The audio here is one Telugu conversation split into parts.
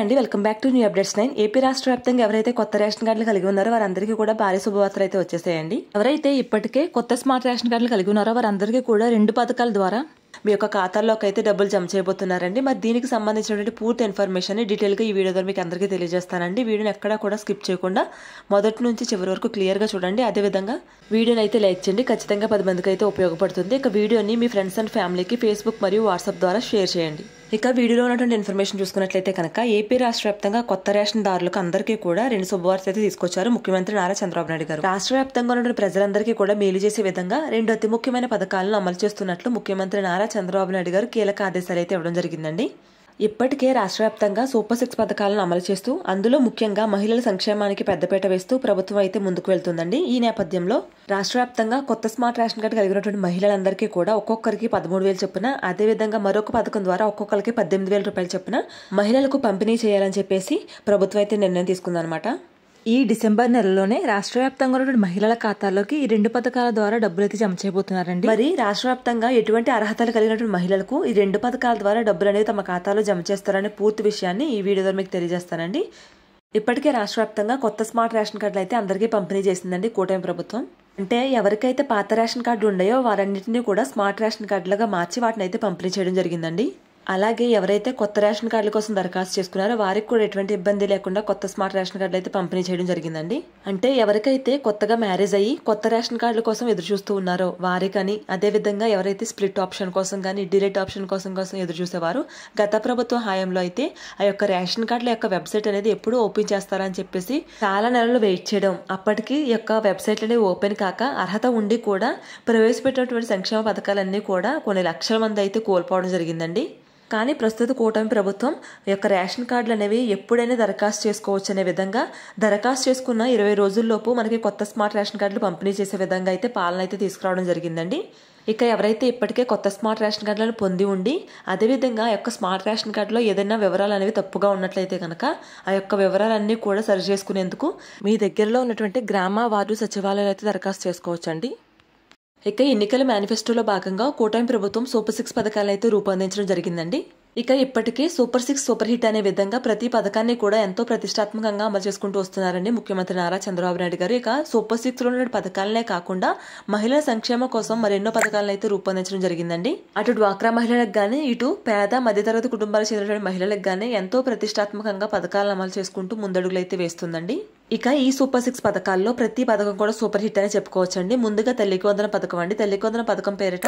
అండి, welcome back to new updates 9. AP రాష్ట్ర వ్యాప్తంగా ఎవరైతే కొత్త రేషన్ కార్డులు కలిగి ఉన్నారో వారందరికీ కూడా భారీ శుభవార్తలు అయితే వచ్చేసాయండి. ఎవరైతే ఇప్పటికే కొత్త స్మార్ట్ రేషన్ కార్డులు కలిగి ఉన్నారో వారందరికీ కూడా 2 పథకాల ద్వారా మీ యొక్క ఖాతాల్లోకి అయితే డబ్బులు జమ చేయబోతున్నారండి. మరి దీనికి సంబంధించినటువంటి పూర్తి ఇన్ఫర్మేషన్ డీటెయిల్ గా ఈ వీడియో ద్వారా మీకు అందరికీ తెలియజేస్తానండి. వీడియోని ఎక్కడా కూడా స్కిప్ చేయకుండా మొదటి నుంచి చివరి వరకు క్లియర్ గా చూడండి. అదేవిధంగా వీడియోని అయితే లైక్ చేయండి, ఖచ్చితంగా 10 మందికి అయితే ఉపయోగపడుతుంది. ఇక వీడియోని మీ ఫ్రెండ్స్ అండ్ ఫ్యామిలీకి ఫేస్బుక్ మరియు వాట్సాప్ ద్వారా షేర్ చేయండి. ఇక వీడియోలో ఉన్నటువంటి ఇన్ఫర్మేషన్ చూసుకున్నట్లయితే కనుక ఏపీ రాష్ట్ర వ్యాప్తంగా కొత్త రేషన్ దారులకు అందరికీ కూడా 2 శుభవార్తలు అయితే తీసుకొచ్చారు ముఖ్యమంత్రి నారా చంద్రబాబు నాయుడు గారు. రాష్ట్ర వ్యాప్తంగా ఉన్నటువంటి ప్రజలందరికీ కూడా మేలు చేసే విధంగా 2 అతి ముఖ్యమైన పథకాలను అమలు చేస్తున్నట్లు ముఖ్యమంత్రి నారా చంద్రబాబు నాయుడు గారు కీలక ఆదేశాలు అయితే ఇవ్వడం జరిగిందండి. ఇప్పటికే రాష్ట్ర వ్యాప్తంగా సూపర్ 6 పథకాలను అమలు చేస్తూ అందులో ముఖ్యంగా మహిళల సంక్షేమానికి పెద్దపీట వేస్తూ ప్రభుత్వం అయితే ముందుకు వెళ్తుందండి. ఈ నేపథ్యంలో రాష్ట్ర వ్యాప్తంగా కొత్త స్మార్ట్ రేషన్ కార్డు కలిగినటువంటి మహిళలందరికీ కూడా ఒక్కొక్కరికి 13,000 చొప్పున, అదేవిధంగా మరొక పథకం ద్వారా ఒక్కొక్కరికి 18,000 రూపాయలు చొప్పున మహిళలకు పంపిణీ చేయాలని చెప్పేసి ప్రభుత్వం అయితే నిర్ణయం తీసుకుందనమాట. ఈ డిసెంబర్ నెలలోనే రాష్ట్ర వ్యాప్తంగా ఉన్నటువంటి మహిళల ఖాతాల్లోకి ఈ 2 పథకాల ద్వారా డబ్బులు అయితే జమ చేయబోతున్నారండి. మరి రాష్ట్ర వ్యాప్తంగా ఎటువంటి అర్హతలు కలిగినటువంటి మహిళలకు ఈ 2 పథకాల ద్వారా డబ్బులు అనేది తమ ఖాతాలో జమ చేస్తారనే పూర్తి విషయాన్ని ఈ వీడియో ద్వారా మీకు తెలియజేస్తానండి. ఇప్పటికే రాష్ట్ర వ్యాప్తంగా కొత్త స్మార్ట్ రేషన్ కార్డులు అయితే అందరికీ పంపిణీ చేసిందండి కూటమి ప్రభుత్వం. అంటే ఎవరికైతే పాత రేషన్ కార్డు ఉన్నాయో వారన్నింటినీ కూడా స్మార్ట్ రేషన్ కార్డులుగా మార్చి వాటిని అయితే పంపిణీ చేయడం జరిగిందండి. అలాగే ఎవరైతే కొత్త రేషన్ కార్డుల కోసం దరఖాస్తు చేసుకున్నారో వారికి కూడా ఎటువంటి ఇబ్బంది లేకుండా కొత్త స్మార్ట్ రేషన్ కార్డులు అయితే పంపిణీ చేయడం జరిగిందండి. అంటే ఎవరికైతే కొత్తగా మ్యారేజ్ అయ్యి కొత్త రేషన్ కార్డుల కోసం ఎదురు చూస్తూ ఉన్నారో వారికని, అదేవిధంగా ఎవరైతే స్ప్లిట్ ఆప్షన్ కోసం కానీ డిలీట్ ఆప్షన్ కోసం ఎదురు చూసేవారు గత ప్రభుత్వ హయాంలో అయితే ఆ యొక్క రేషన్ కార్డుల యొక్క వెబ్సైట్ అనేది ఎప్పుడు ఓపెన్ చేస్తారని చెప్పేసి చాలా నెలలు వెయిట్ చేయడం, అప్పటికి ఈ యొక్క వెబ్సైట్ అనేది ఓపెన్ కాక అర్హత ఉండి కూడా ప్రవేశపెట్టినటువంటి సంక్షేమ పథకాలన్నీ కూడా కొన్ని లక్షల మంది అయితే కోల్పోవడం జరిగిందండి. కానీ ప్రస్తుత కూటమి ప్రభుత్వం యొక్క రేషన్ కార్డులు అనేవి ఎప్పుడైనా దరఖాస్తు చేసుకోవచ్చు అనే విధంగా దరఖాస్తు చేసుకున్న 20 రోజుల్లోపు మనకి కొత్త స్మార్ట్ రేషన్ కార్డులు పంపిణీ చేసే విధంగా అయితే పాలన అయితే తీసుకురావడం జరిగిందండి. ఇక ఎవరైతే ఇప్పటికే కొత్త స్మార్ట్ రేషన్ కార్డులను పొంది ఉండి అదేవిధంగా ఆ యొక్క స్మార్ట్ రేషన్ కార్డులో ఏదైనా వివరాలు అనేవి తప్పుగా ఉన్నట్లయితే కనుక ఆ యొక్క వివరాలన్నీ కూడా సరి చేసుకునేందుకు మీ దగ్గరలో ఉన్నటువంటి గ్రామ వార్డు సచివాలయాలు అయితే దరఖాస్తు చేసుకోవచ్చండి. ఇక ఎన్నికల మేనిఫెస్టోలో భాగంగా కూటమి ప్రభుత్వం సూపర్ 6 పథకాలను అయితే రూపొందించడం జరిగిందండి. ఇక ఇప్పటికే సూపర్ 6 సూపర్ హిట్ అనే విధంగా ప్రతి పథకాన్ని కూడా ఎంతో ప్రతిష్టాత్మకంగా అమలు చేసుకుంటూ వస్తున్నారండి ముఖ్యమంత్రి నారా చంద్రబాబు నాయుడు గారు. ఇక సూపర్ 6 లో ఉన్న పథకాలనే కాకుండా మహిళల సంక్షేమ కోసం మరెన్నో పథకాలను అయితే రూపొందించడం జరిగిందండి. అటు డ్వాక్రా మహిళలకు గానీ ఇటు పేద మధ్యతరగతి కుటుంబాలకు చెందినటువంటి మహిళలకు గానీ ఎంతో ప్రతిష్టాత్మకంగా పథకాలను అమలు చేసుకుంటూ ముందడుగులు అయితే వేస్తుందండి. ఇక ఈ సూపర్ 6 పథకాల్లో ప్రతి పథకం కూడా సూపర్ హిట్ అని చెప్పుకోవచ్చండి. ముందుగా తల్లికి వందన పథకం అండి. తల్లికి వందన పథకం పేరిట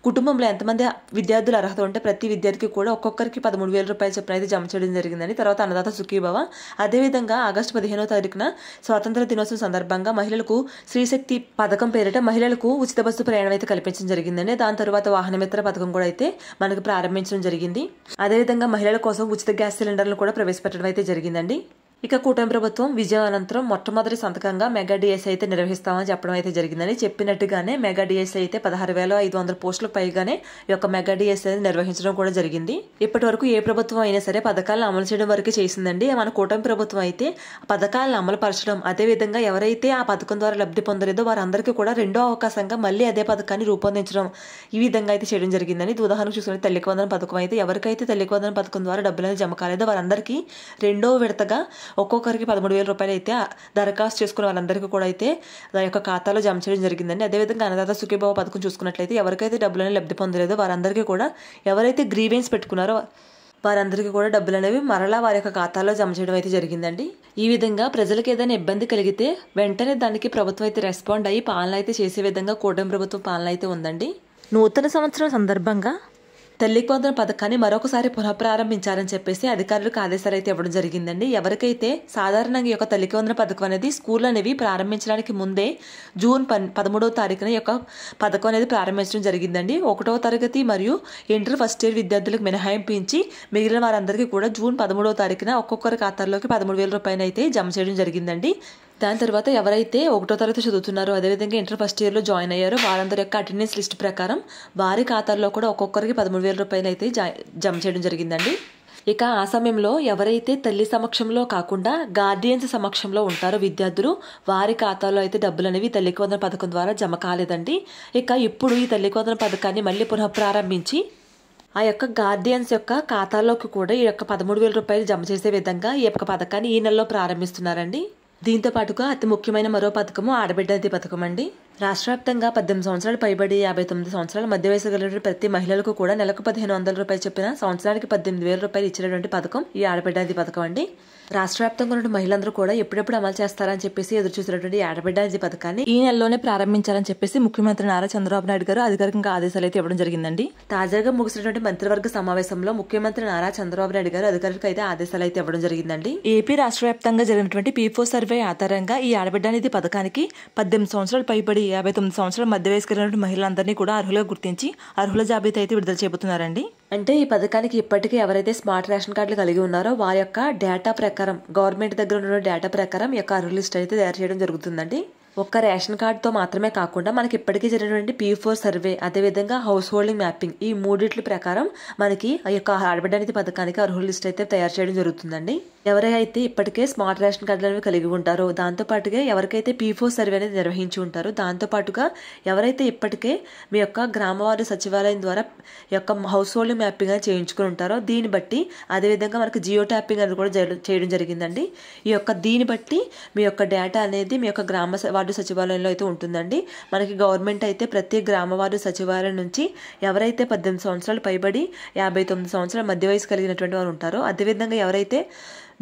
కుటుంబంలో ఎంతమంది విద్యార్థులు అర్హత ఉంటే ప్రతి విద్యార్థికి కూడా ఒక్కొక్కరికి 13,000 రూపాయలు చొప్పున అయితే జమ చేయడం జరిగిందండి. తర్వాత అన్నదాత సుఖీభవ, అదేవిధంగా ఆగస్టు 15వ తారీఖున స్వాతంత్ర దినోత్సవం సందర్భంగా మహిళలకు శ్రీశక్తి పథకం పేరిట మహిళలకు ఉచిత బస్సు ప్రయాణం అయితే కల్పించడం జరిగిందండి. దాని తర్వాత వాహనమిత్ర పథకం కూడా అయితే మనకు ప్రారంభించడం జరిగింది. అదేవిధంగా మహిళల కోసం ఉచిత గ్యాస్ సిలిండర్లు కూడా ప్రవేశపెట్టడం అయితే జరిగిందండి. ఇక కూటమి ప్రభుత్వం విజయం అనంతరం మొట్టమొదటి సంతకంగా మెగా డిఎస్ అయితే నిర్వహిస్తామని చెప్పడం అయితే జరిగిందని చెప్పినట్టుగానే మెగా డిఎస్ అయితే 16,500 పోస్టులకు పైగానే ఈ యొక్క మెగా డిఎస్ అయితే నిర్వహించడం కూడా జరిగింది. ఇప్పటి వరకు ఏ ప్రభుత్వం అయినా సరే పథకాలను అమలు చేయడం వరకే చేసిందండి. మన కూటమి ప్రభుత్వం అయితే పథకాలను అమలు పరచడం, అదేవిధంగా ఎవరైతే ఆ పథకం ద్వారా లబ్ధి పొందలేదో వారందరికీ కూడా రెండో అవకాశంగా మళ్ళీ అదే పథకాన్ని రూపొందించడం ఈ విధంగా అయితే చేయడం జరిగిందని. ఉదాహరణకు చూసుకుంటే తల్లికి వందన పథకం అయితే ఎవరికైతే తల్లికి వందన పథకం ద్వారా డబ్బులు జమ కాలేదో వారందరికీ రెండో విడతగా ఒక్కొక్కరికి 13,000 రూపాయలు అయితే దరఖాస్తు చేసుకున్న వాళ్ళందరికీ కూడా అయితే దాని యొక్క ఖాతాలో జమ చేయడం జరిగిందండి. అదేవిధంగా అన్నదాత సుఖీభవ పథకం చూసుకున్నట్లయితే ఎవరికైతే డబ్బులని లబ్ధి పొందలేదో వారందరికీ కూడా ఎవరైతే గ్రీవెన్స్ పెట్టుకున్నారో వారందరికీ కూడా డబ్బులు అనేవి మరలా వారి యొక్క ఖాతాలో జమ చేయడం అయితే జరిగిందండి. ఈ విధంగా ప్రజలకు ఏదైనా ఇబ్బంది కలిగితే వెంటనే దానికి ప్రభుత్వం అయితే రెస్పాండ్ అయ్యి పాలన అయితే చేసే విధంగా కూటమి ప్రభుత్వం పాలన అయితే ఉందండి. నూతన సంవత్సరం సందర్భంగా తల్లికి వందన పథకాన్ని మరొకసారి పునఃప్రారంభించాలని చెప్పేసి అధికారులకు ఆదేశాలు అయితే ఇవ్వడం జరిగిందండి. ఎవరికైతే సాధారణంగా ఈ యొక్క తల్లికి వందన పథకం అనేది స్కూల్ అనేవి ప్రారంభించడానికి ముందే జూన్ 13వ తారీఖున ఈ యొక్క పథకం అనేది ప్రారంభించడం జరిగిందండి. 1వ తరగతి మరియు ఇంటర్ ఫస్ట్ ఇయర్ విద్యార్థులకు మినహాయింపు ఇచ్చి మిగిలిన వారందరికీ కూడా జూన్ 13వ తారీఖున ఒక్కొక్కరి ఖాతాల్లోకి 13,000 రూపాయలు అయితే జమ చేయడం జరిగిందండి. దాని తర్వాత ఎవరైతే 1వ తరగతి చదువుతున్నారో అదేవిధంగా ఇంటర్ ఫస్ట్ ఇయర్లో జాయిన్ అయ్యారో వారందరి యొక్క అటెండెన్స్ లిస్ట్ ప్రకారం వారి ఖాతాల్లో కూడా ఒక్కొక్కరికి 13,000 రూపాయలు అయితే జమ చేయడం జరిగిందండి. ఇక ఆ సమయంలో ఎవరైతే తల్లి సమక్షంలో కాకుండా గార్డియన్స్ సమక్షంలో ఉంటారో విద్యార్థులు వారి ఖాతాలో అయితే డబ్బులు అనేవి తల్లికి వందన పథకం ద్వారా జమ కాలేదండి. ఇక ఇప్పుడు ఈ తల్లికి వందన పథకాన్ని మళ్ళీ పునఃప్రారంభించి ఆ యొక్క గార్డియన్స్ యొక్క ఖాతాలోకి కూడా ఈ యొక్క 13,000 రూపాయలు జమ చేసే విధంగా ఈ యొక్క పథకాన్ని ఈ నెలలో ప్రారంభిస్తున్నారండి. దీంతో పాటుగా అతి ముఖ్యమైన మరో పథకము ఆడబిడ్డ నిధి పథకం అండి. రాష్ట్ర వ్యాప్తంగా 18 సంవత్సరాలు పైబడి 59 సంవత్సరాల మధ్య వయసు కలిగిన ప్రతి మహిళలకు కూడా నెలకు 1,500 రూపాయలు చొప్పున సంవత్సరానికి 18,000 రూపాయలు ఇచ్చినటువంటి పథకం ఈ ఆడబిడ్డ నిధి పథకం అండి. రాష్ట్ర వ్యాప్తంగా ఉన్న మహిళలందరూ కూడా ఎప్పుడెప్పుడు అమలు చేస్తారని చెప్పేసి ఎదురు చూసినటువంటి ఆడబిడ్డ నిధి పథకాన్ని ఈ నెలలోనే ప్రారంభించాలని చెప్పేసి ముఖ్యమంత్రి నారా చంద్రబాబు నాయుడు గారు అధికారికంగా ఆదేశాలు అయితే ఇవ్వడం జరిగిందండి. తాజాగా ముగిసినటువంటి మంత్రివర్గ సమావేశంలో ముఖ్యమంత్రి నారా చంద్రబాబు నాయుడు గారు అధికారులకు అయితే ఆదేశాలు అయితే ఇవ్వడం జరిగిందండి. ఏపీ రాష్ట్ర వ్యాప్తంగా జరిగినటువంటి P4 సర్వే ఆధారంగా ఈ ఆడబిడ్డ నిధి పథకానికి 18 సంవత్సరాలు పైబడి 59 సంవత్సరాల మధ్య వయసు కలిగిన మహిళలందరినీ కూడా అర్హులుగా గుర్తించి అర్హుల జాబితా అయితే విడుదల చేయబోతున్నారండి. అంటే ఈ పథకానికి ఇప్పటికీ ఎవరైతే స్మార్ట్ రేషన్ కార్డులు కలిగి ఉన్నారో వారి యొక్క డేటా ప్రకారం గవర్నమెంట్ దగ్గర ఉన్న డేటా ప్రకారం ఈ యొక్క అర్హుల లిస్ట్ అయితే తయారు చేయడం జరుగుతుందండి. ఒక్క రేషన్ కార్డుతో మాత్రమే కాకుండా మనకి ఇప్పటికీ జరిగినటువంటి P4 సర్వే అదేవిధంగా హౌస్ హోల్డింగ్ మ్యాపింగ్ ఈ మూడిట్ల ప్రకారం మనకి ఆ యొక్క ఆడబిడ్డ నిధి పథకానికి అర్హుల లిస్ట్ అయితే తయారు చేయడం జరుగుతుందండి. ఎవరైతే ఇప్పటికే స్మార్ట్ రేషన్ కార్డులు అనేవి కలిగి ఉంటారో దాంతో పాటుగా ఎవరికైతే P4 సర్వే అనేది నిర్వహించి ఉంటారో దాంతో పాటుగా ఎవరైతే ఇప్పటికే మీ యొక్క గ్రామవార్డు సచివాలయం ద్వారా యొక్క హౌస్ హోల్డింగ్ మ్యాపింగ్ అనేది చేయించుకుని ఉంటారో దీన్ని బట్టి అదేవిధంగా మనకి జియో ట్యాపింగ్ అనేది కూడా చేయడం జరిగిందండి. ఈ యొక్క దీన్ని బట్టి మీ యొక్క డేటా అనేది మీ యొక్క గ్రామ వార్డు సచివాలయంలో అయితే ఉంటుందండి. మనకి గవర్నమెంట్ అయితే ప్రతి గ్రామ వార్డు సచివాలయం నుంచి ఎవరైతే 18 సంవత్సరాలు పైబడి 59 సంవత్సరాల మధ్య వయసు కలిగినటువంటి వారు ఉంటారో అదేవిధంగా ఎవరైతే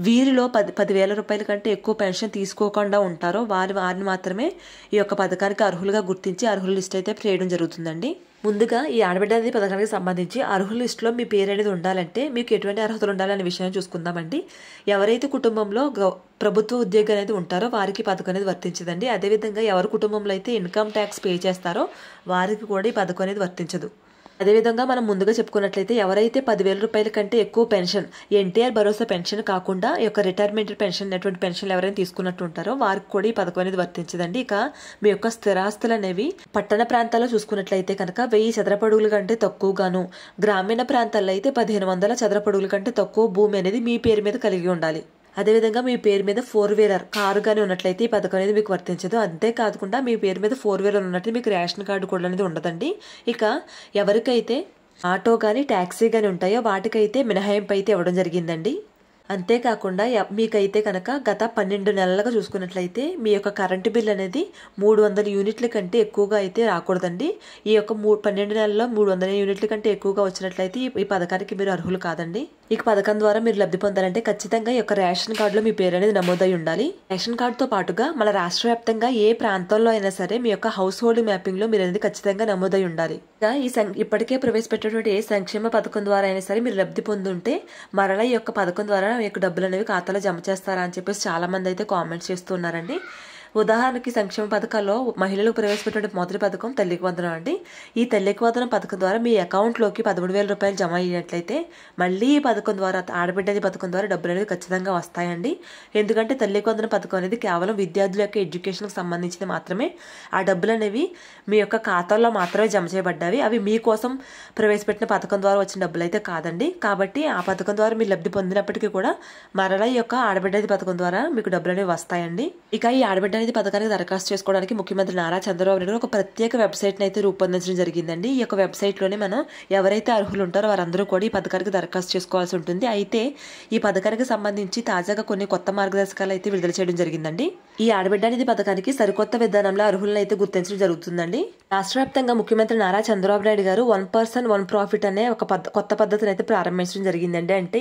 వీరిలో 10,000 రూపాయల కంటే ఎక్కువ పెన్షన్ తీసుకోకుండా ఉంటారో వారిని మాత్రమే ఈ యొక్క పథకానికి అర్హులుగా గుర్తించి అర్హుల లిస్ట్ అయితే చేయడం జరుగుతుందండి. ముందుగా ఈ ఆడబిడ్డ నిధి పథకానికి సంబంధించి అర్హుల లిస్టులో మీ పేరు అనేది ఉండాలంటే మీకు ఎటువంటి అర్హతలు ఉండాలనే విషయాన్ని చూసుకుందామండి. ఎవరైతే కుటుంబంలో ప్రభుత్వ ఉద్యోగి అనేది ఉంటారో వారికి పథకం అనేది వర్తించదండి. అదేవిధంగా ఎవరి కుటుంబంలో అయితే ఇన్కమ్ ట్యాక్స్ పే చేస్తారో వారికి కూడా ఈ పథకం అనేది వర్తించదు. అదేవిధంగా మనం ముందుగా చెప్పుకున్నట్లయితే ఎవరైతే 10,000 రూపాయల కంటే ఎక్కువ పెన్షన్ ఎన్టీఆర్ భరోసా పెన్షన్ కాకుండా ఈ యొక్క రిటైర్మెంట్ పెన్షన్ అటువంటి పెన్షన్లు ఎవరైనా తీసుకున్నట్టు ఉంటారో వారికి కూడా ఈ పథకం అనేది వర్తించదండి. ఇక మీ యొక్క స్థిరాస్తులు అనేవి పట్టణ ప్రాంతాల్లో చూసుకున్నట్లయితే కనుక 1000 చదరపు అడుగుల కంటే తక్కువగాను గ్రామీణ ప్రాంతాల్లో అయితే 1,500 చదరపు అడుగుల కంటే తక్కువ భూమి అనేది మీ పేరు మీద కలిగి ఉండాలి. అదేవిధంగా మీ పేరు మీద 4-వీలర్ కారు కానీ ఉన్నట్లయితే ఈ పథకం అనేది మీకు వర్తించదు. అంతేకాకుండా మీ పేరు మీద 4-వీలర్ ఉన్నట్టు మీకు రేషన్ కార్డు కూడా అనేది ఉండదండి. ఇక ఎవరికైతే ఆటో కానీ ట్యాక్సీ కానీ ఉంటాయో వాటికైతే మినహాయింపు అయితే ఇవ్వడం జరిగిందండి. అంతేకాకుండా మీకైతే కనుక గత 12 నెలలుగా చూసుకున్నట్లయితే మీ యొక్క కరెంటు బిల్ అనేది 300 యూనిట్ల కంటే ఎక్కువగా అయితే రాకూడదండి. ఈ యొక్క 12 నెలల్లో 300 యూనిట్ల కంటే ఎక్కువగా వచ్చినట్లయితే ఈ పథకానికి మీరు అర్హులు కాదండి. ఈ పథకం ద్వారా మీరు లబ్ధి పొందాలంటే ఖచ్చితంగా ఈ యొక్క రేషన్ కార్డులో మీ పేరు అనేది నమోదై ఉండాలి. రేషన్ కార్డుతో పాటుగా మన రాష్ట్ర వ్యాప్తంగా ఏ ప్రాంతంలో అయినా సరే మీ యొక్క హౌస్ హోల్డింగ్ మ్యాపింగ్ లో మీరు అనేది ఖచ్చితంగా నమోదై ఉండాలి. ఇప్పటికే ప్రవేశపెట్టినటువంటి ఏ సంక్షేమ పథకం ద్వారా అయినా సరే మీరు లబ్ధి పొందుంటే మరలా ఈ యొక్క పథకం ద్వారా మీకు డబ్బులు అనేవి ఖాతాలో జమ చేస్తారా అని చెప్పేసి చాలా మంది అయితే కామెంట్స్ చేస్తున్నారండి. ఉదాహరణకి సంక్షేమ పథకాల్లో మహిళలకు ప్రవేశపెట్టిన మొదటి పథకం తల్లికి వందనం అండి. ఈ తల్లికి వందనం పథకం ద్వారా మీ అకౌంట్లోకి 13,000 రూపాయలు జమ అయినట్లయితే మళ్ళీ ఈ పథకం ద్వారా ఆడబిడ్డ పథకం ద్వారా డబ్బులు అనేవి ఖచ్చితంగా వస్తాయండి. ఎందుకంటే తల్లికి వందనం పథకం అనేది కేవలం విద్యార్థుల యొక్క ఎడ్యుకేషన్కి సంబంధించింది మాత్రమే. ఆ డబ్బులు అనేవి మీ యొక్క ఖాతాల్లో మాత్రమే జమ చేయబడ్డావి. అవి మీకోసం ప్రవేశపెట్టిన పథకం ద్వారా వచ్చిన డబ్బులు అయితే కాదండి. కాబట్టి ఆ పథకం ద్వారా మీరు లబ్ధి పొందినప్పటికీ కూడా మరలా ఈ యొక్క ఆడబిడ్డ పథకం ద్వారా మీకు డబ్బులు అనేవి వస్తాయండి. ఇక ఈ ఆడబిడ్డ అనేది పథకానికి దరఖాస్తు చేసుకోవడానికి ముఖ్యమంత్రి నారా చంద్రబాబు నాయుడు ఒక ప్రత్యేక వెబ్సైట్ని అయితే రూపొందించడం జరిగిందండి. ఈ యొక్క వెబ్సైట్లోనే మనం ఎవరైతే అర్హులు ఉంటారో వారందరూ కూడా ఈ పథకానికి దరఖాస్తు చేసుకోవాల్సి ఉంటుంది. అయితే ఈ పథకానికి సంబంధించి తాజాగా కొన్ని కొత్త మార్గదర్శకాలు అయితే విడుదల చేయడం జరిగిందండి. ఈ ఆడబిడ్డ నిధి పథకానికి సరికొత్త విధానంలో అర్హులను అయితే గుర్తించడం జరుగుతుందండి. రాష్ట్ర వ్యాప్తంగా ముఖ్యమంత్రి నారా చంద్రబాబు నాయుడు గారు 1 పర్సన్ 1 ప్రాఫిట్ అనే ఒక కొత్త పద్ధతిని అయితే ప్రారంభించడం జరిగిందండి. అంటే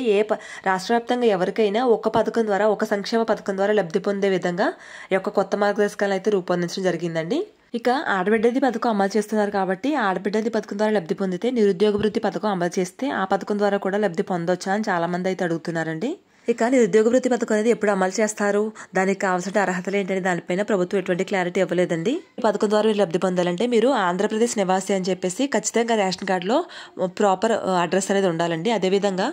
రాష్ట్ర వ్యాప్తంగా ఎవరికైనా ఒక పథకం ద్వారా ఒక సంక్షేమ పథకం ద్వారా లబ్ధి పొందే విధంగా ఈ యొక్క కొత్త మార్గదర్శకాలను అయితే రూపొందించడం జరిగిందండి. ఇక ఆడబిడ్డది పథకం అమలు చేస్తున్నారు కాబట్టి ఆడబిడ్డది పథకం ద్వారా లబ్ధి పొందితే నిరుద్యోగ వృత్తి పథకం అమలు చేస్తే ఆ పథకం ద్వారా కూడా లబ్ధి పొందొచ్చా అని చాలా మంది అయితే అడుగుతున్నారండి. ఇక నిరుద్యోగ వృత్తి పథకం అనేది ఎప్పుడు అమలు చేస్తారు, దానికి కావాల్సిన అర్హతలు ఏంటనే దానిపైన ప్రభుత్వం ఎటువంటి క్లారిటీ ఇవ్వలేదండి. ఈ పథకం ద్వారా మీరు లబ్ధి పొందాలంటే మీరు ఆంధ్రప్రదేశ్ నివాసి అని చెప్పేసి ఖచ్చితంగా రేషన్ కార్డులో ప్రాపర్ అడ్రస్ అనేది ఉండాలండి. అదేవిధంగా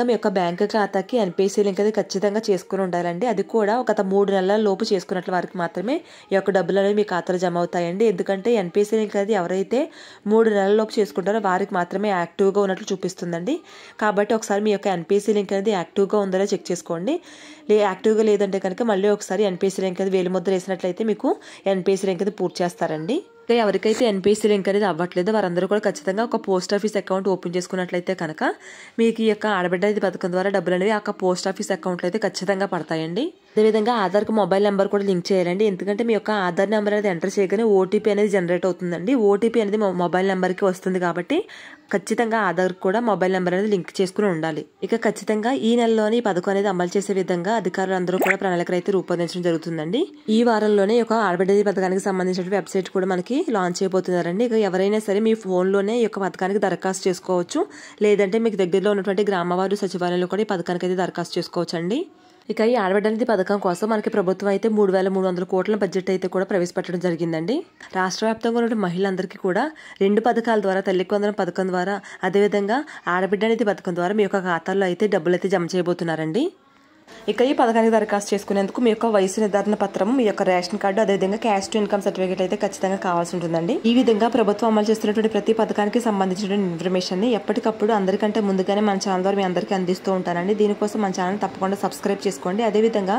మీ యొక్క బ్యాంకు ఖాతాకి ఎన్పిసి లింక్ అనేది ఖచ్చితంగా చేసుకుని ఉండాలండి. అది కూడా గత 3 నెలల లోపు చేసుకున్నట్లు వారికి మాత్రమే ఈ యొక్క డబ్బులు అనేవి మీ ఖాతాలో జమ అవుతాయండి. ఎందుకంటే ఎన్పిసి లింక్ అనేది ఎవరైతే 3 నెలల లోపు చేసుకుంటారో వారికి మాత్రమే యాక్టివ్గా ఉన్నట్లు చూపిస్తుందండి. కాబట్టి ఒకసారి మీ యొక్క ఎన్పిసి లింక్ అనేది యాక్టివ్గా ఉందో చెక్ చేసుకోండి. యాక్టివ్గా లేదంటే కనుక మళ్ళీ ఒకసారి ఎన్పిసి లింక్ అది వేలిముద్ర వేసినట్లయితే మీకు ఎన్పిసి లింక్ అది పూర్తి చేస్తారండి. ఎవరికైతే ఎన్పిఎస్సీ లింక్ అనేది అవ్వట్లేదు వారందరూ కూడా ఖచ్చితంగా ఒక పోస్ట్ ఆఫీస్ అకౌంట్ ఓపెన్ చేసుకున్నట్లయితే కనుక మీకు ఈ యొక్క ఆడబిడ్డ నిధి పథకం ద్వారా డబ్బులు అనేవి ఆ పోస్ట్ ఆఫీస్ అకౌంట్లో అయితే ఖచ్చితంగా పడతాయండి. అదేవిధంగా ఆధార్కి మొబైల్ నెంబర్ కూడా లింక్ చేయాలండి. ఎందుకంటే మీ యొక్క ఆధార్ నెంబర్ అనేది ఎంటర్ చేయగానే ఓటీపీ అనేది జనరేట్ అవుతుందండి. ఓటీపీ అనేది మొబైల్ నెంబర్కి వస్తుంది కాబట్టి ఖచ్చితంగా ఆధార్ కూడా మొబైల్ నెంబర్ అనేది లింక్ చేసుకుని ఉండాలి. ఇక ఖచ్చితంగా ఈ నెలలోనే ఈ పథకం అనేది అమలు చేసే విధంగా అధికారులందరూ కూడా ప్రణాళికలు అయితే రూపొందించడం జరుగుతుందండి. ఈ వారంలోనే ఈ యొక్క ఆడబిడ్డ నిధి పథకానికి సంబంధించిన వెబ్సైట్ కూడా మనకి లాంచ్ చేయబోతున్నారండి. ఇక ఎవరైనా సరే మీ ఫోన్లోనే ఈ యొక్క పథకానికి దరఖాస్తు చేసుకోవచ్చు. లేదంటే మీకు దగ్గరలో ఉన్నటువంటి గ్రామవార్డు సచివాలయంలో కూడా ఈ పథకానికి అయితే దరఖాస్తు చేసుకోవచ్చు అండి. ఇక ఈ ఆడబిడ్డ నిధి పథకం కోసం మనకి ప్రభుత్వం అయితే 3,300 కోట్ల బడ్జెట్ అయితే కూడా ప్రవేశపెట్టడం జరిగిందండి. రాష్ట్ర వ్యాప్తంగా ఉన్న మహిళలందరికీ కూడా 2 పథకాల ద్వారా, తల్లికి వందనం పథకం ద్వారా, అదేవిధంగా ఆడబిడ్డ నిధి పథకం ద్వారా మీ యొక్క ఖాతాల్లో అయితే డబ్బులు అయితే జమ చేయబోతున్నారండి. ఇక ఈ పథకానికి దరఖాస్తు చేసుకునేందుకు మీ యొక్క వయసు నిర్ధారణ పత్రం, మీ యొక్క రేషన్ కార్డు, అదేవిధంగా క్యాష్ టు ఇన్కమ్ సర్టిఫికేట్ అయితే ఖచ్చితంగా కావాల్సి ఉంటుందండి. ఈ విధంగా ప్రభుత్వం అమలు చేస్తున్నటువంటి ప్రతి పథకానికి సంబంధించిన ఇన్ఫర్మేషన్ ని ఎప్పటికప్పుడు అందరికంటే ముందుగానే మన ఛానల్ ద్వారా మీ అందరికీ అందిస్తూ ఉంటానండి. దీనికోసం మన ఛానల్ తప్పకుండా సబ్స్క్రైబ్ చేసుకోండి. అదేవిధంగా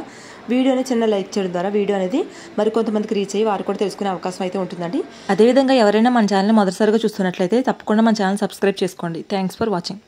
వీడియోని చిన్న లైక్ చేయడం ద్వారా వీడియో అనేది మరికొంతమందికి రీచ్ అయ్యి వారు కూడా తెలుసుకునే అవకాశం అయితే ఉంటుందండి. అదేవిధంగా ఎవరైనా మన ఛానల్ మొదటిసారిగా చూస్తున్నట్లయితే తప్పకుండా మన ఛానల్ సబ్స్క్రైబ్ చేసుకోండి. Thanks for watching.